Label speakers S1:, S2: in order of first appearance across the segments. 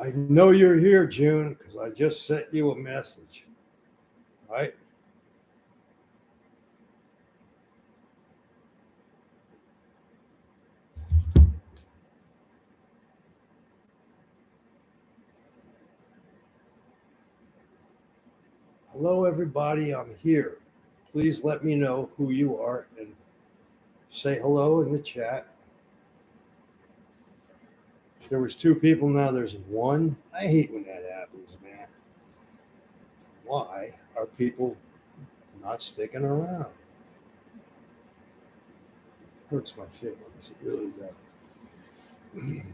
S1: I know you're here, June, because I just sent you a message. Right? Hello, everybody. I'm here. Please let me know who you are and say hello in the chat. There was 2 people, now there's 1. I hate when that happens, man. Why are people not sticking around? Hurts my feelings. It really does.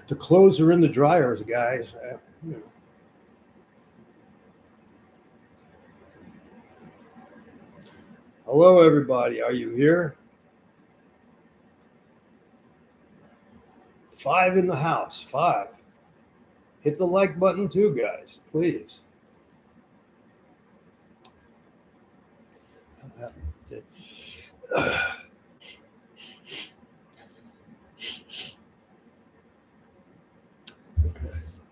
S1: The clothes are in the dryers, guys. You know. Hello, everybody. Are you here? 5 in the house. 5. Hit the like button too, guys. Please. Okay,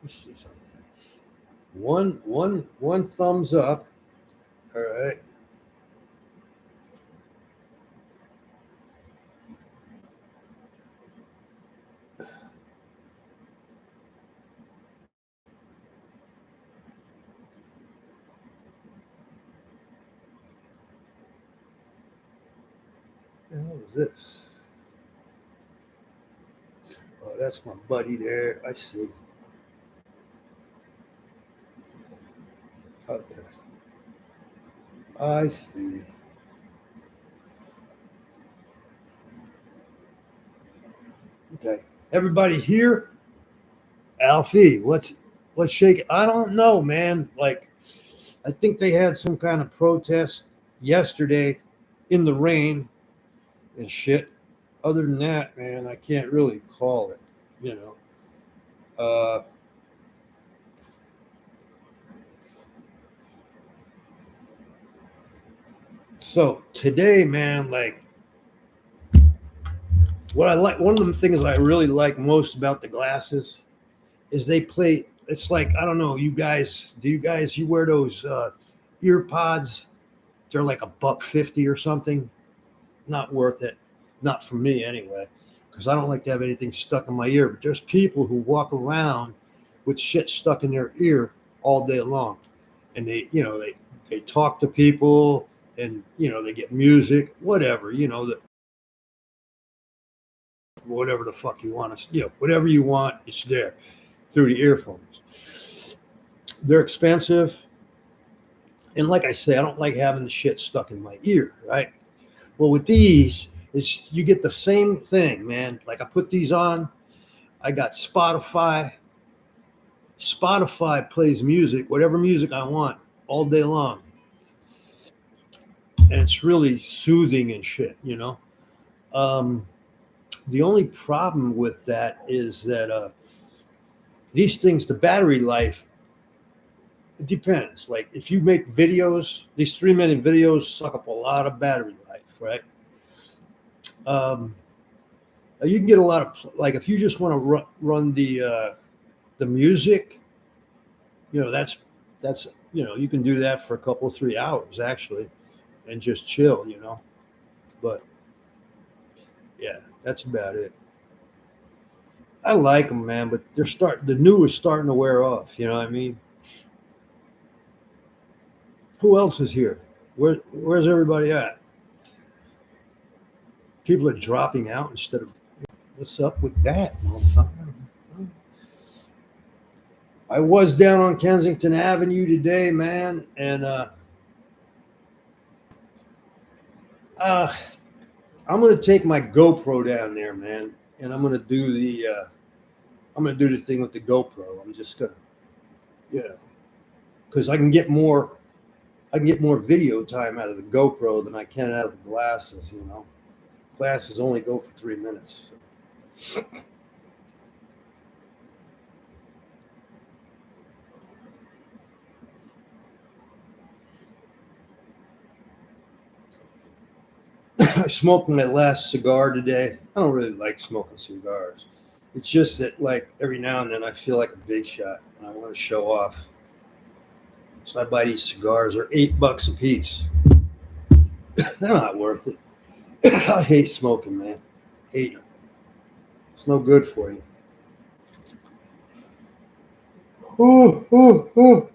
S1: let's see something. One thumbs up. All right. What the hell is this? Oh, that's my buddy there. I see. Okay. I see. Okay. Everybody here? Alfie, what's shaking? I don't know, man. Like, I think they had some kind of protest yesterday in the rain and shit. Other than that, man, I can't really call it, you know. So today, man, like, what I like, one of the things I really like most about the glasses is they play. It's like, I don't know, you wear those ear pods? They're like $1.50 or something. Not worth it. Not for me anyway, because I don't like to have anything stuck in my ear. But there's people who walk around with shit stuck in their ear all day long, and they talk to people, and they get music, whatever, whatever the fuck you want to, whatever you want, it's there through the earphones. They're expensive, and like I say, I don't like having the shit stuck in my ear, right? Well, with these, you get the same thing, man. Like, I put these on. I got Spotify. Spotify plays music, whatever music I want, all day long. And it's really soothing and shit, The only problem with that is that these things, the battery life, it depends. Like, if you make videos, these 3-minute videos suck up a lot of battery life, right? You can get a lot of, like, if you just want to run the music, that's you can do that for a couple 3 hours actually, and just chill, But yeah, that's about it. I like them, man, but the new is starting to wear off. You know what I mean? Who else is here? Where's everybody at? People are dropping out instead of. What's up with that? I was down on Kensington Avenue today, man, and I'm gonna take my GoPro down there, man, and I'm gonna do the thing with the GoPro. I'm just gonna, because I can get more video time out of the GoPro than I can out of the glasses. Glasses only go for 3 minutes. So. I smoked my last cigar today. I don't really like smoking cigars. It's just that, like, every now and then I feel like a big shot and I want to show off. So I buy these cigars. They're $8 a piece. They're not worth it. I hate smoking, man. Hate it. It's no good for you. Oh, oh, oh.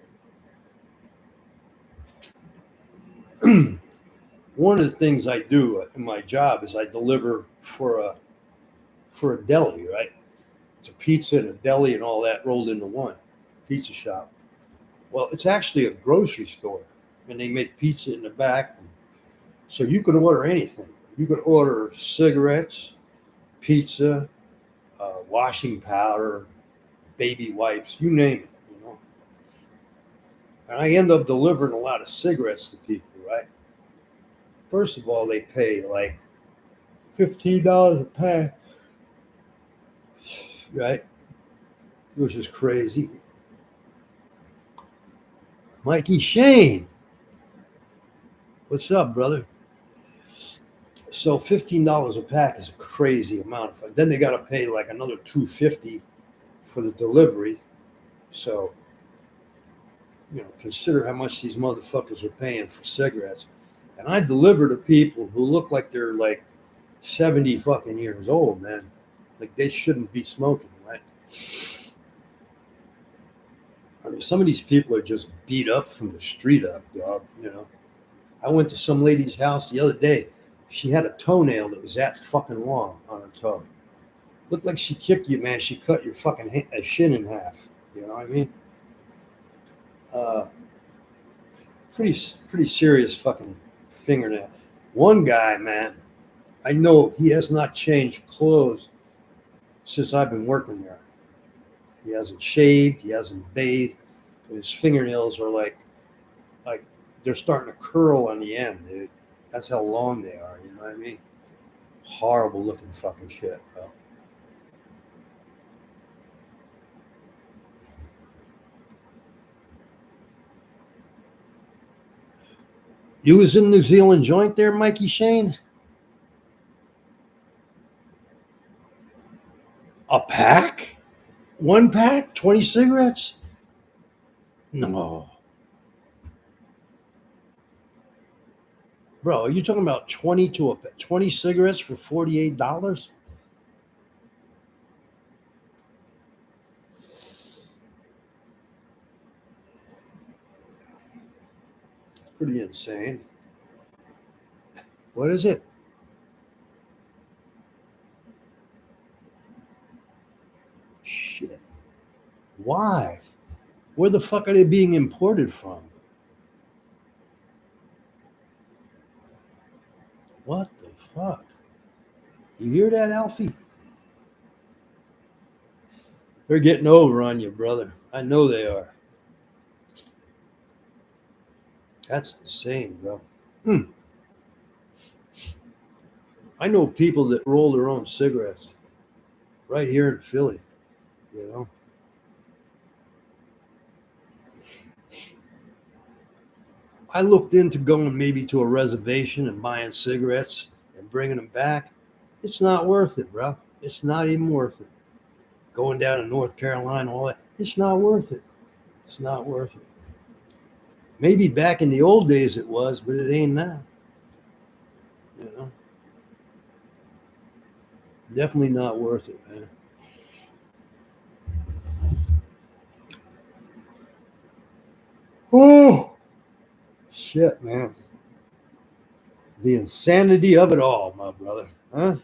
S1: One of the things I do in my job is I deliver for a deli, right? It's a pizza and a deli and all that rolled into one pizza shop. Well, it's actually a grocery store, and they make pizza in the back. So you could order anything. You could order cigarettes, pizza, washing powder, baby wipes, you name it. You know. And I end up delivering a lot of cigarettes to people, right? First of all, they pay like $15 a pack, right? Which is crazy. Mikey Shane, what's up, brother? So $15 a pack is a crazy amount. Then they got to pay like another $2.50 for the delivery. So, consider how much these motherfuckers are paying for cigarettes. And I deliver to people who look like they're like 70 fucking years old, man. Like they shouldn't be smoking, right? I mean, some of these people are just beat up from the street up, dog. I went to some lady's house the other day. She had a toenail that was that fucking long on her toe. Looked like she kicked you, man. She cut your fucking shin in half. You know what I mean? Pretty serious fucking fingernail. One guy, man, I know he has not changed clothes since I've been working there. He hasn't shaved. He hasn't bathed. His fingernails are like they're starting to curl on the end, dude. That's how long they are. You know what I mean? Horrible looking fucking shit, bro. You was in New Zealand joint there, Mikey Shane? A pack? One pack? 20 cigarettes? No. Bro, are you talking about 20 cigarettes for $48? Pretty insane. What is it? Shit. Why? Where the fuck are they being imported from? What the fuck? You hear that, Alfie? They're getting over on you, brother. I know they are. That's insane, bro. I know people that roll their own cigarettes right here in Philly, you know. I looked into going maybe to a reservation and buying cigarettes and bringing them back. It's not worth it, bro. It's not even worth it. Going down to North Carolina, all that. It's not worth it. It's not worth it. Maybe back in the old days it was, but it ain't now. You know, definitely not worth it, man. Oh, shit, man. The insanity of it all, my brother. Huh?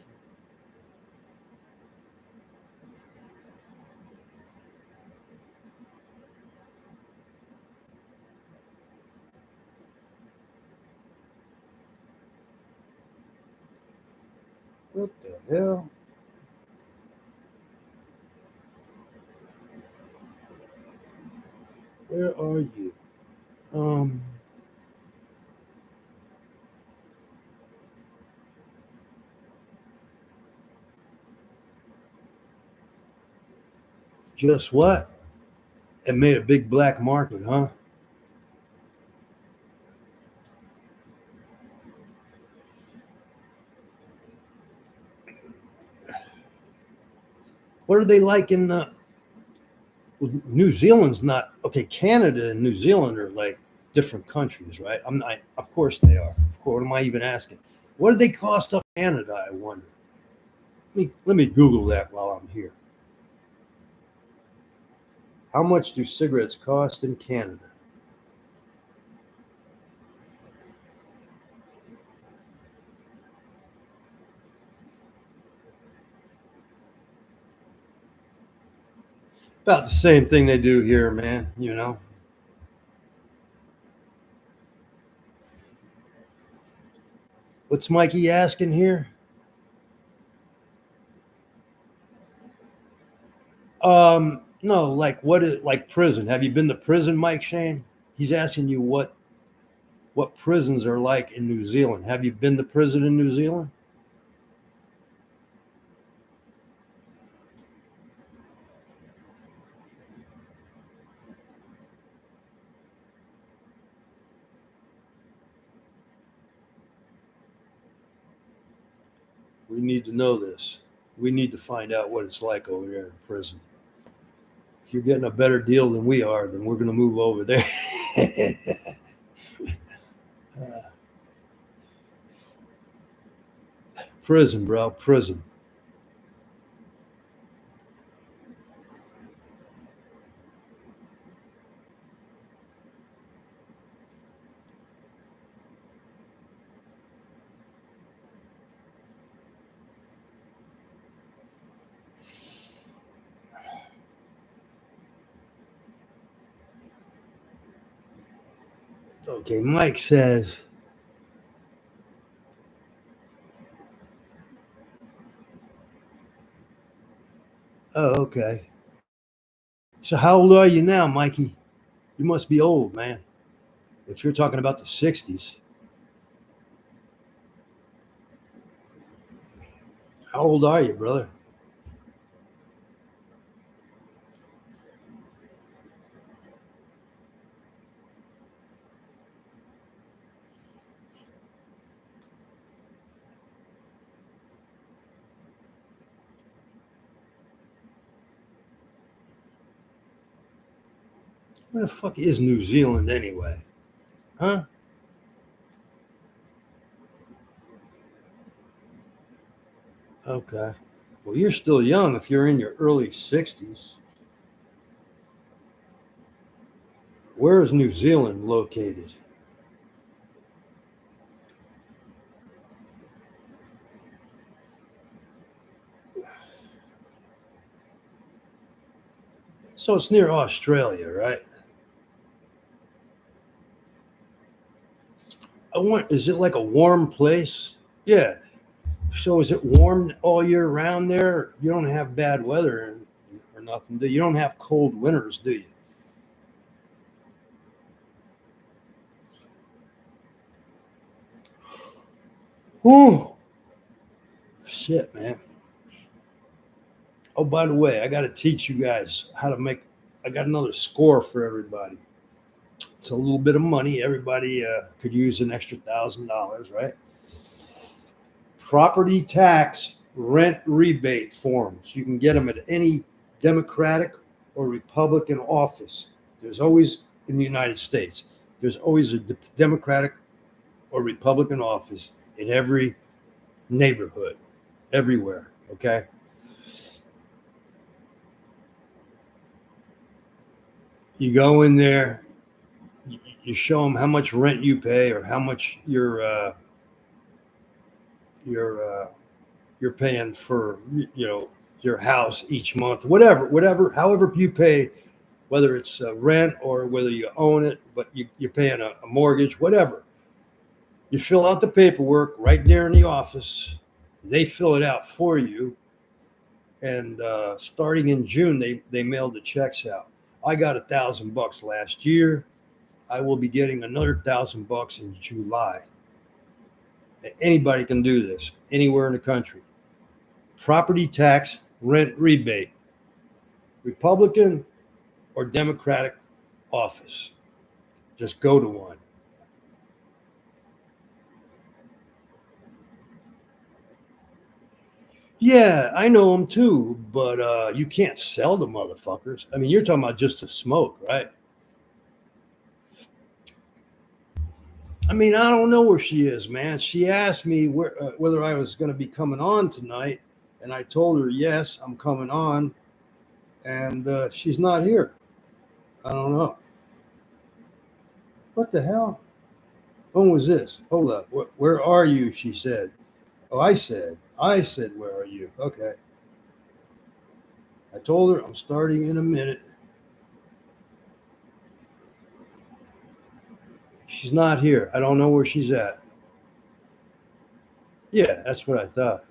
S1: What the hell? Where are you? Um, just what? It made a big black market, huh? What are they like in New Zealand's not okay. Canada and New Zealand are like different countries, right? I'm not. Of course they are. Of course. What am I even asking? What do they cost up in Canada? I wonder. Let me Google that while I'm here. How much do cigarettes cost in Canada? About the same thing they do here, man. You know. What's Mikey asking here? No, like what is like prison? Have you been to prison, Mike Shane? He's asking you what prisons are like in New Zealand. Have you been to prison in New Zealand? We need to know this. We need to find out what it's like over there in prison. If you're getting a better deal than we are, then we're going to move over there. Prison, bro, prison. Okay, Mike says, oh, okay. So how old are you now, Mikey? You must be old, man. If you're talking about the 60s, how old are you, brother? Where the fuck is New Zealand anyway? Huh? Okay. Well, you're still young if you're in your early 60s. Where is New Zealand located? So it's near Australia, right? I want. Is it like a warm place? Yeah. So is it warm all year round there? You don't have bad weather or nothing, do you? You don't have cold winters, do you? Whew. Shit, man. Oh, by the way, I got to teach you guys how to make. I got another score for everybody. It's a little bit of money. Everybody could use an extra $1,000, right? Property tax rent rebate forms. You can get them at any Democratic or Republican office. There's always, in the United States, there's always a Democratic or Republican office in every neighborhood, everywhere. Okay. You go in there, you show them how much rent you pay or how much your you're paying for your house each month, whatever, however you pay, whether it's rent or whether you own it, but you're paying a mortgage, whatever. You fill out the paperwork right there in the office. They fill it out for you, and starting in June, they mailed the checks out. I got $1,000 last year. I will be getting another $1,000 in July. Anybody can do this anywhere in the country. Property tax rent rebate, Republican or Democratic office. Just go to one. Yeah, I know them too, but you can't sell the motherfuckers. I mean, you're talking about just to smoke, right? I mean, I don't know where she is, man. She asked me whether I was going to be coming on tonight, and I told her yes, I'm coming on, and she's not here. I don't know what the hell. When was this? Hold up. Where are you? She said. Oh, I said, where are you? Okay. I told her I'm starting in a minute. She's not here. I don't know where she's at. Yeah, that's what I thought.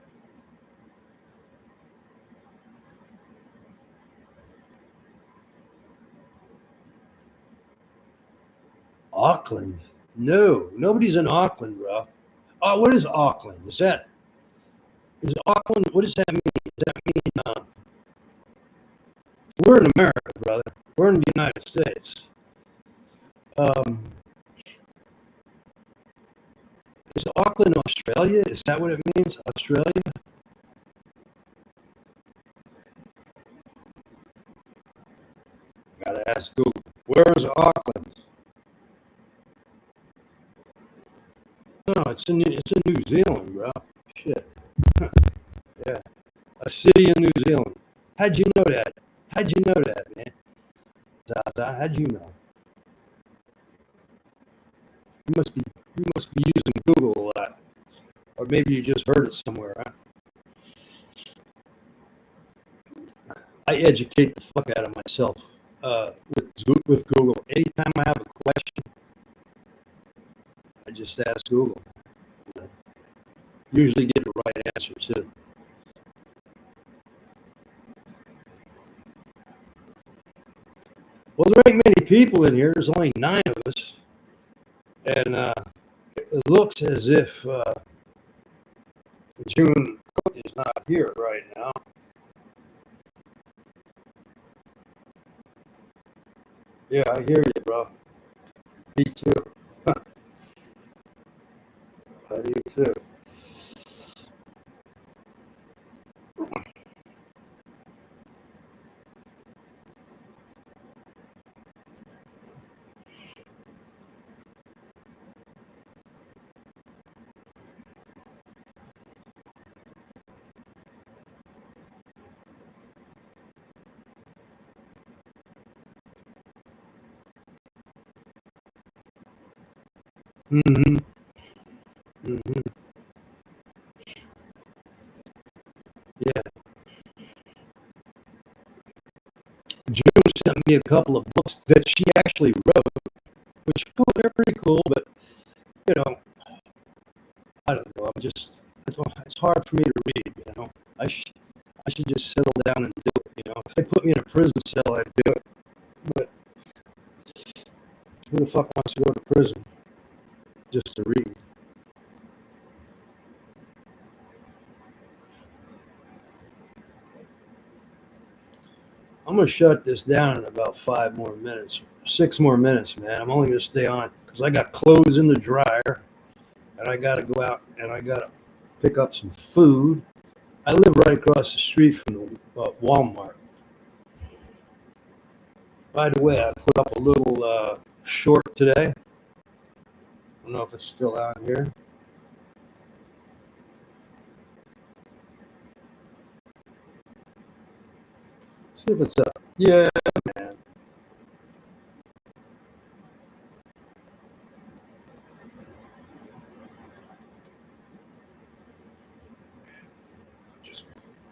S1: Auckland? No, nobody's in Auckland, bro. Oh, what is Auckland? Is Auckland? What does that mean? Does that mean we're in America, brother? We're in the United States. Um, is Auckland Australia? Is that what it means? Australia? Gotta ask Google. Where is Auckland? No, it's in New Zealand, bro. Shit. Yeah, a city in New Zealand. How'd you know that? How'd you know that, man? Zaza, how'd you know? You must be you must be using Google a lot, or maybe you just heard it somewhere. Huh? I educate the fuck out of myself with Google. Anytime I have a question, I just ask Google. Usually get the right answer too. Well, there ain't many people in here. There's only 9 of us, and it looks as if June Cook is not here right now. Yeah, I hear you, bro. Me too. I do too. Mm-hmm. Mm-hmm. Yeah. June sent me a couple of books that she actually wrote, which cool, they're pretty cool, but you know, I don't know. It's hard for me to read. You know, I should just settle down and do it. You know, if they put me in a prison cell, I'd do it. But who the fuck wants to go to prison just to read? I'm gonna shut this down in about 5 more minutes, 6 more minutes, man. I'm only gonna stay on because I got clothes in the dryer and I gotta go out and I gotta pick up some food. I live right across the street from the Walmart. By the way, I put up a little short today. I don't know if it's still out here. See if it's up. Yeah, man.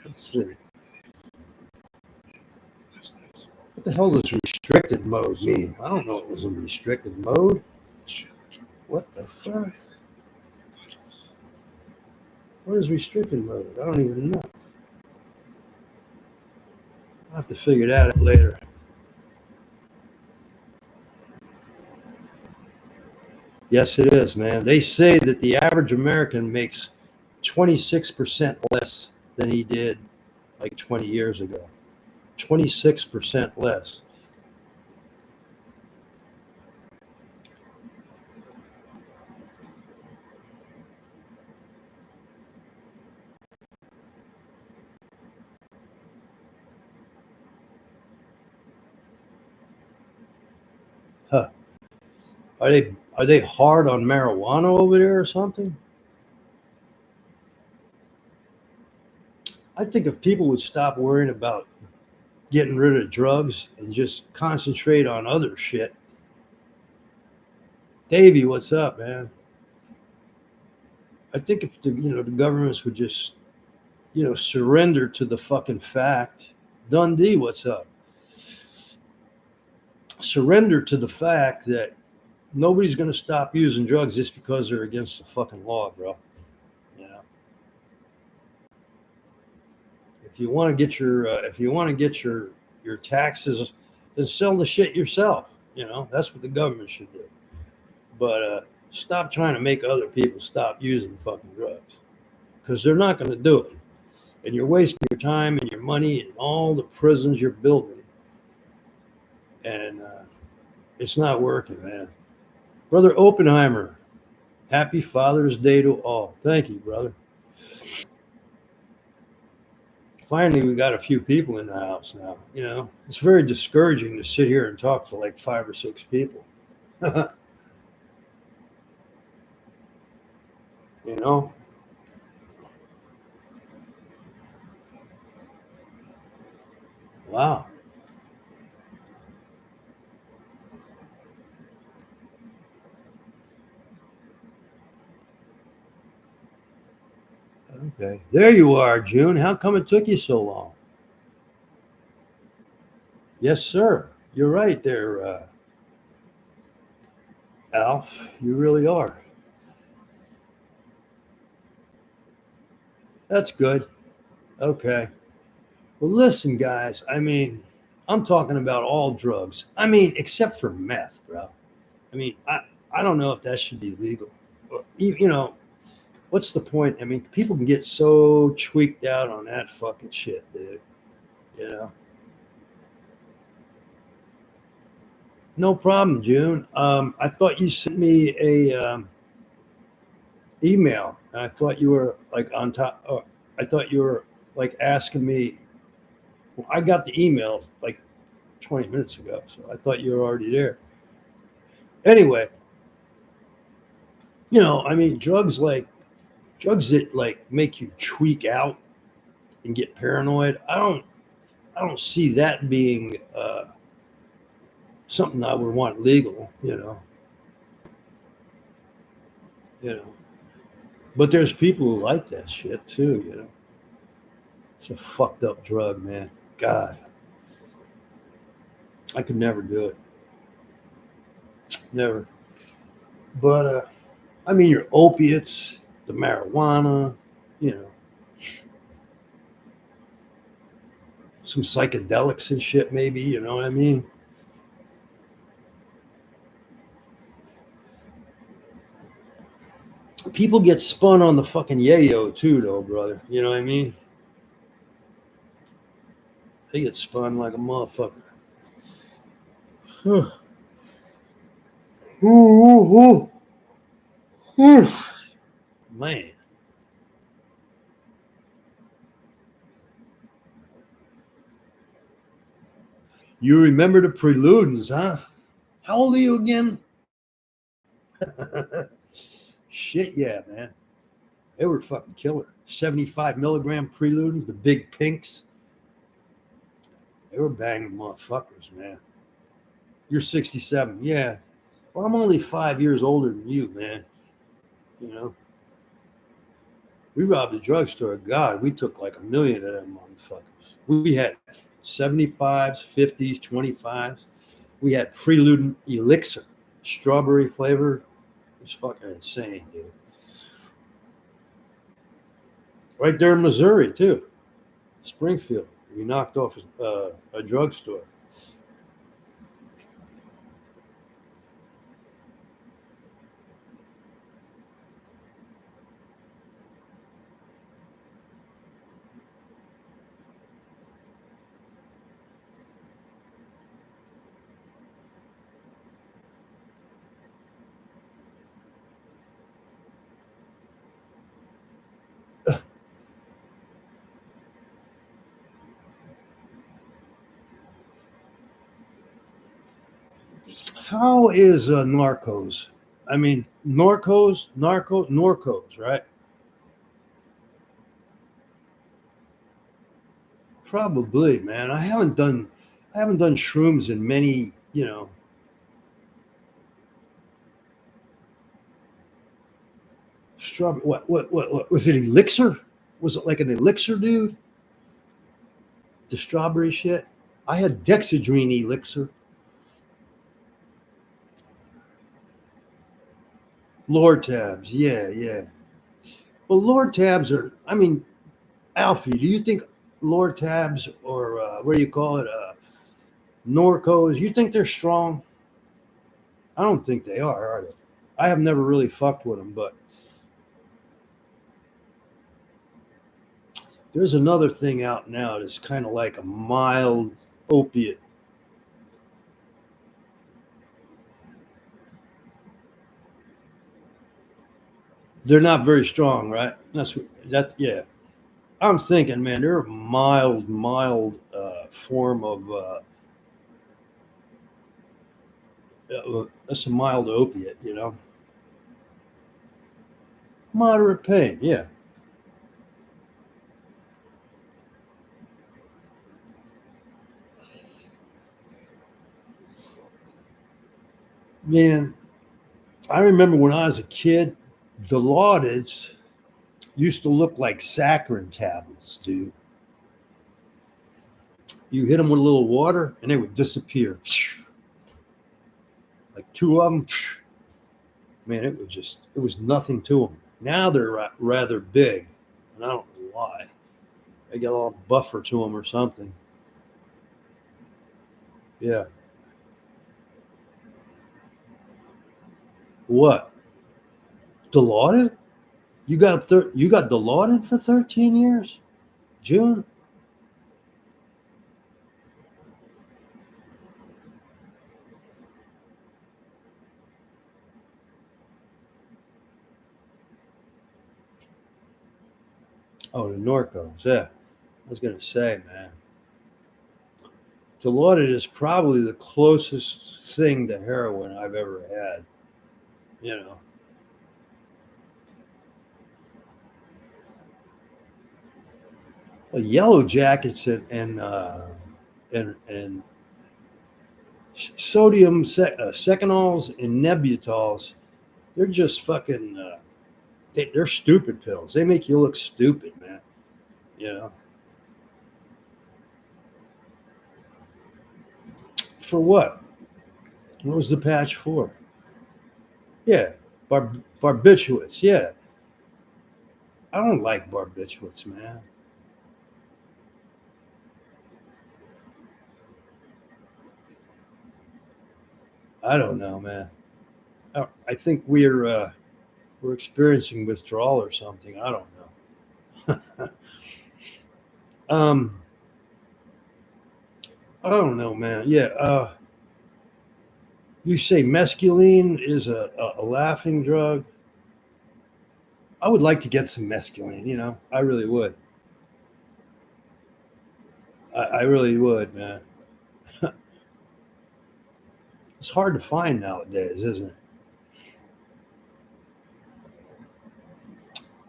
S1: Let's see. What the hell does restricted mode mean? I don't know what was in restricted mode. What the fuck? What is restricted mode? I don't even know. I'll have to figure that out later. Yes, it is, man. They say that the average American makes 26% less than he did like 20 years ago. 26% less. Are they hard on marijuana over there or something? I think if people would stop worrying about getting rid of drugs and just concentrate on other shit. Davey, what's up, man? I think if the governments would just surrender to the fucking fact. Dundee, what's up? Surrender to the fact that nobody's going to stop using drugs just because they're against the fucking law, bro. You know, if you want to get your taxes, then sell the shit yourself. That's what the government should do. But stop trying to make other people stop using fucking drugs because they're not going to do it. And you're wasting your time and your money and all the prisons you're building. And it's not working, man. Brother Oppenheimer, happy Father's Day to all. Thank you, brother. Finally, we got a few people in the house now. It's very discouraging to sit here and talk to like 5 or 6 people. you know? Wow. Okay. There you are, June. How come it took you so long? Yes, sir. You're right there, Alf. You really are. That's good. Okay. Well, listen, guys. I'm talking about all drugs. Except for meth, bro. I don't know if that should be legal. What's the point? People can get so tweaked out on that fucking shit, dude. You know, no problem, June. I thought you sent me a email, and I thought you were like on top. I thought you were like asking me. Well, I got the email like 20 minutes ago, so I thought you were already there. Anyway, drugs that like make you tweak out and get paranoid. I don't see that being something I would want legal. You know. But there's people who like that shit too. It's a fucked up drug, man. God, I could never do it. Never. But your opiates, the marijuana, you know, some psychedelics and shit, maybe. You know what I mean? People get spun on the fucking yayo too, though, brother. You know what I mean? They get spun like a motherfucker. Huh. Ooh, ooh, ooh. Man, you remember the Preludins, huh? How old are you again? Shit, yeah, man. They were fucking killer. 75 milligram Preludins, the big pinks. They were banging motherfuckers, man. You're 67. Yeah. Well, I'm only 5 years older than you, man. You know, we robbed a drugstore. God, we took like 1 million of them motherfuckers. We had 75s, 50s, 25s. We had Preludin Elixir, strawberry flavor. It was fucking insane, dude. Right there in Missouri, too. Springfield. We knocked off a drugstore. How is Narcos? I mean, Norcos, right? Probably, man. I haven't done shrooms in many, strawberry. What was it? Elixir? Was it like an elixir, dude? The strawberry shit. I had Dexedrine elixir. Lord tabs. Yeah, yeah. Well, Lord tabs are. I mean, Alfie, do you think Lord tabs or what do you call it? Norcos. You think they're strong? I don't think they are they? I have never really fucked with them, but there's another thing out now that's kind of like a mild opiate. They're not very strong, right? That. Yeah, I'm thinking, man, they're a mild form of. That's a mild opiate, Moderate pain. Yeah, man. I remember when I was a kid, Dilaudid used to look like saccharin tablets, dude. You hit them with a little water and they would disappear. Like two of them, man, it was nothing to them. Now they're rather big, and I don't know why. They got a little buffer to them or something. Yeah. What? Dilaudid? You got Dilaudid for 13 years? June? Oh, the Norcos. Yeah. I was gonna say, man. Dilaudid is probably the closest thing to heroin I've ever had. You know. Well, Yellow Jackets and sodium secanols and nebutols, they're just fucking they're stupid pills. They make you look stupid, man. You know. For what? What was the patch for? Yeah, barbiturates. Yeah, I don't like barbiturates, man. I don't know, man. I think we're experiencing withdrawal or something. I don't know. um, I don't know, man. Yeah. You say mescaline is a laughing drug. I would like to get some mescaline. I really would. I really would, man. It's hard to find nowadays, isn't it?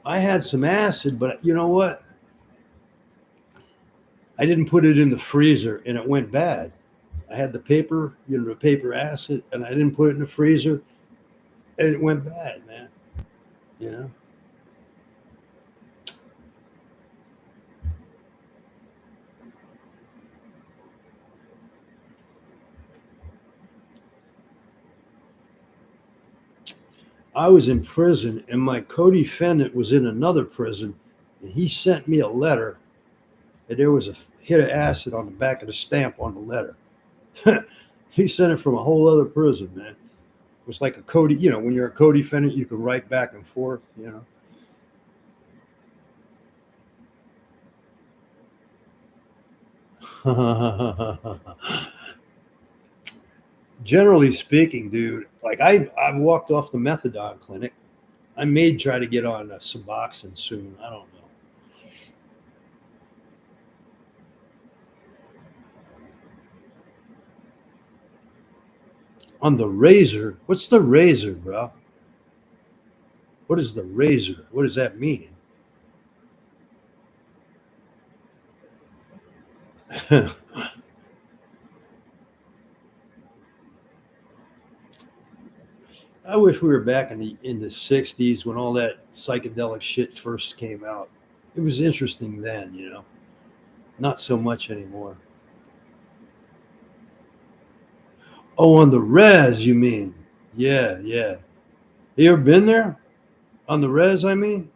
S1: I had some acid, but you know what? I didn't put it in the freezer and it went bad. I had the paper, the paper acid, and I didn't put it in the freezer and it went bad, man. You know? I was in prison and my co-defendant was in another prison and he sent me a letter and there was a hit of acid on the back of the stamp on the letter. He sent it from a whole other prison, man. It was like a Cody, when you're a co-defendant, you can write back and forth. Generally speaking, dude, like I walked off the methadone clinic. I may try to get on Suboxone soon. I don't know. On the razor? What's the razor, bro? What is the razor? What does that mean? I wish we were back in the '60s when all that psychedelic shit first came out. It was interesting then, you know. Not so much anymore. Oh, on the res, you mean? Yeah, yeah. You ever been there? On the res, I mean?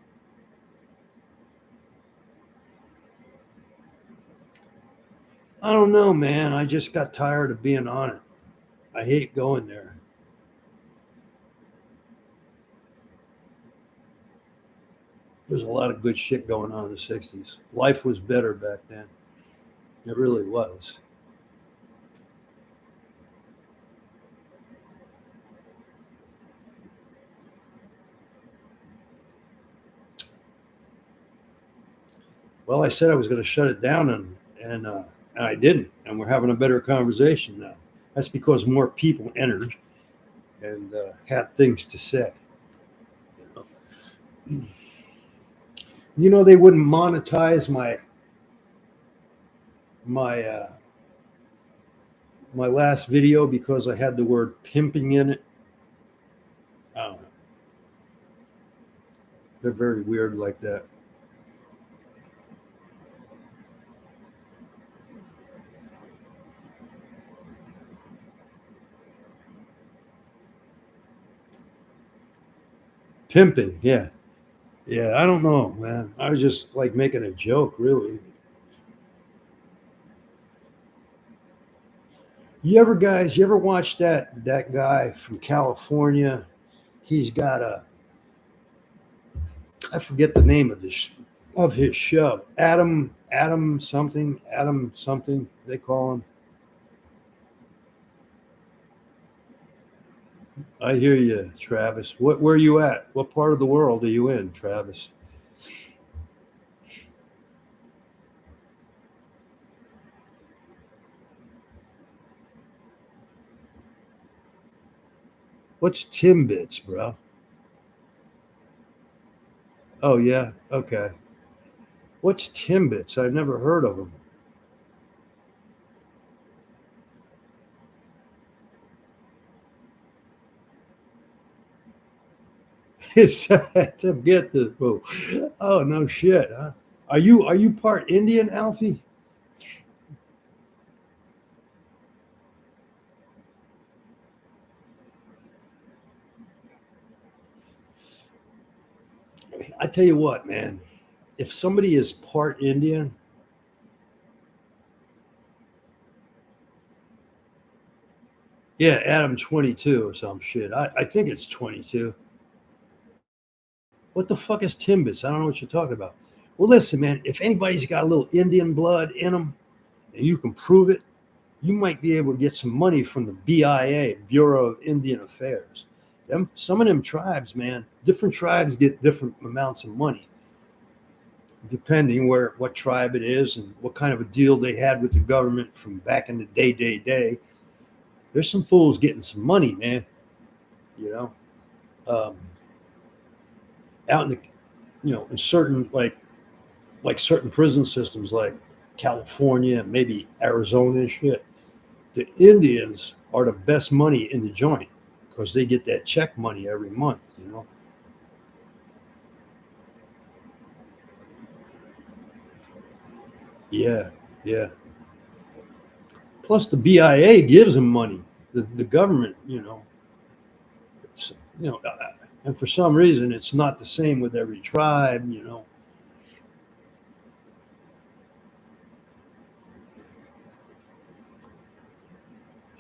S1: I don't know, man. I just got tired of being on it. I hate going there. There's a lot of good shit going on in the '60s. Life was better back then. It really was. Well, I said I was going to shut it down, and I didn't. And we're having a better conversation now. That's because more people entered and had things to say. You know? You know, they wouldn't monetize my my last video because I had the word pimping in it. I don't know. They're very weird like that. Pimping, yeah. Yeah, I don't know, man. I was just like making a joke, really. You ever watch that guy from California? He's got a I forget the name of his show. Adam something they call him. I hear you, Travis. Where are you at? What part of the world are you in, Travis? What's Timbits, bro? Oh yeah, okay. What's Timbits? I've never heard of them. It's to get the oh, oh no shit, huh? Are you part Indian, Alfie? I tell you what, man. If somebody is part Indian, yeah, Adam 22 or some shit. I think it's 22. What the fuck is Timbits? I don't know what you're talking about. Well, listen, man. If anybody's got a little Indian blood in them, and you can prove it, you might be able to get some money from the BIA, Bureau of Indian Affairs. Some of them tribes, man, different tribes get different amounts of money depending what tribe it is and what kind of a deal they had with the government from back in the day. There's some fools getting some money, man. You know, um, out in the in certain like certain prison systems like California, maybe Arizona and shit. The Indians are the best money in the joint because they get that check money every month. You know. Yeah, yeah. Plus, the BIA gives them money. The government, it's, and for some reason, it's not the same with every tribe.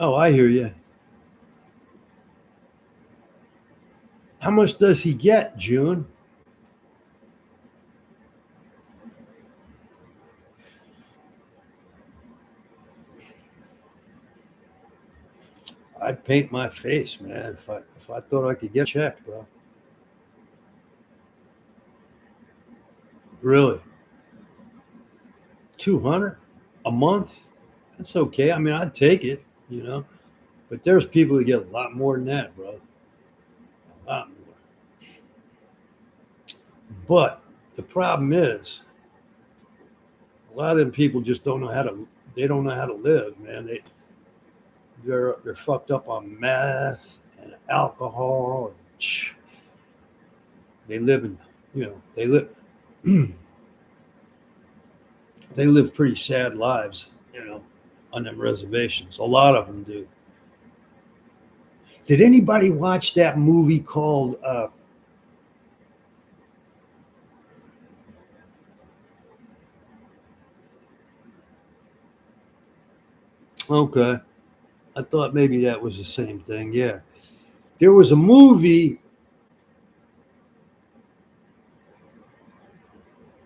S1: Oh, I hear you. How much does he get, June? I'd paint my face, man, if I thought I could get a check, bro. Really, 200 a month? That's okay. I mean, I'd take it. But there's people that get a lot more than that, bro. A lot more. But the problem is, a lot of them people just don't know how to. They don't know how to live, man. They're fucked up on meth and alcohol. They live in, they live they live pretty sad lives, on them reservations. A lot of them do. Did anybody watch that movie called? Okay, I thought maybe that was the same thing. Yeah, there was a movie.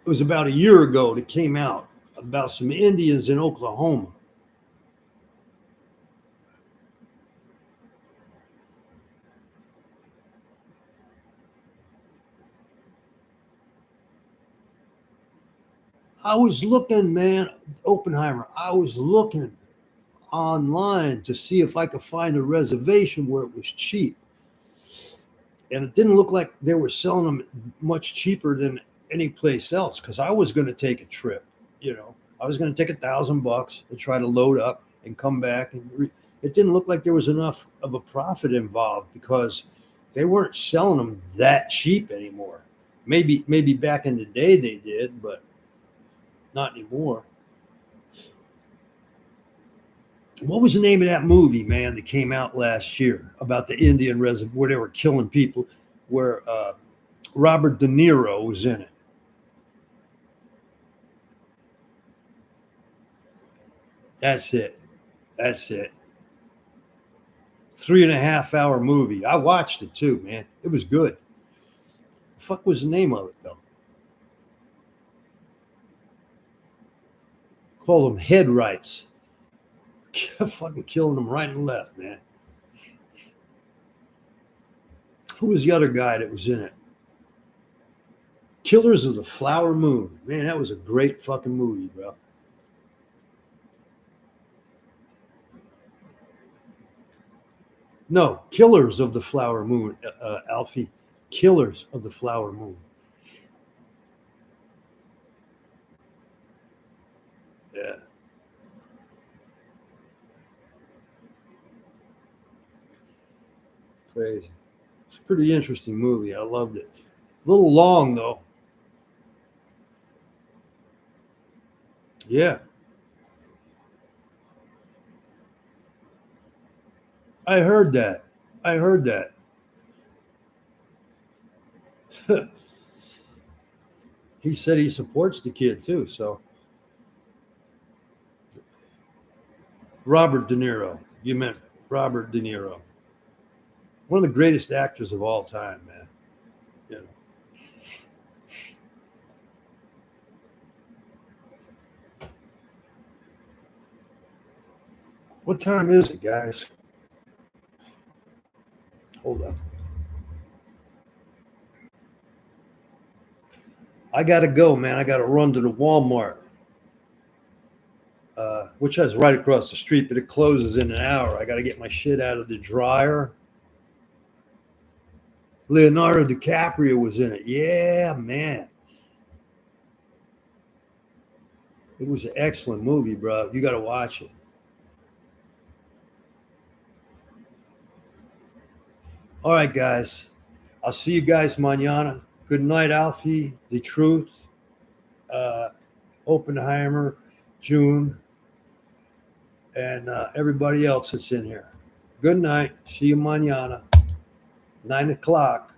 S1: It was about a year ago that came out about some Indians in Oklahoma. I was looking, man, Oppenheimer. I was looking online to see if I could find a reservation where it was cheap. And it didn't look like they were selling them much cheaper than any place else because I was going to take a trip. I was going to take $1,000 and try to load up and come back. And it didn't look like there was enough of a profit involved because they weren't selling them that cheap anymore. Maybe back in the day they did, but not anymore. What was the name of that movie, man, that came out last year about the Indian reservoir where they were killing people, where Robert De Niro was in it? That's it. That's it. 3.5 hour movie. I watched it too, man. It was good. The fuck was the name of it though? Call them head rights. Fucking killing them right and left, man. Who was the other guy that was in it? Killers of the Flower Moon. Man, that was a great fucking movie, bro. No, Killers of the Flower Moon, Alfie. Killers of the Flower Moon. Yeah. Crazy. It's a pretty interesting movie. I loved it. A little long though. Yeah. I heard that. I heard that. He said he supports the kid too. So Robert De Niro. You meant Robert De Niro. One of the greatest actors of all time, man. You know. What time is it, guys? Hold on. I gotta go, man. I gotta run to the Walmart, which is right across the street, but it closes in an hour. I gotta get my shit out of the dryer. Leonardo DiCaprio was in it. Yeah, man. It was an excellent movie, bro. You gotta watch it. All right, guys. I'll see you guys manana. Good night, Alfie, The Truth, uh, Oppenheimer, June, and everybody else that's in here. Good night. See you manana. 9 o'clock.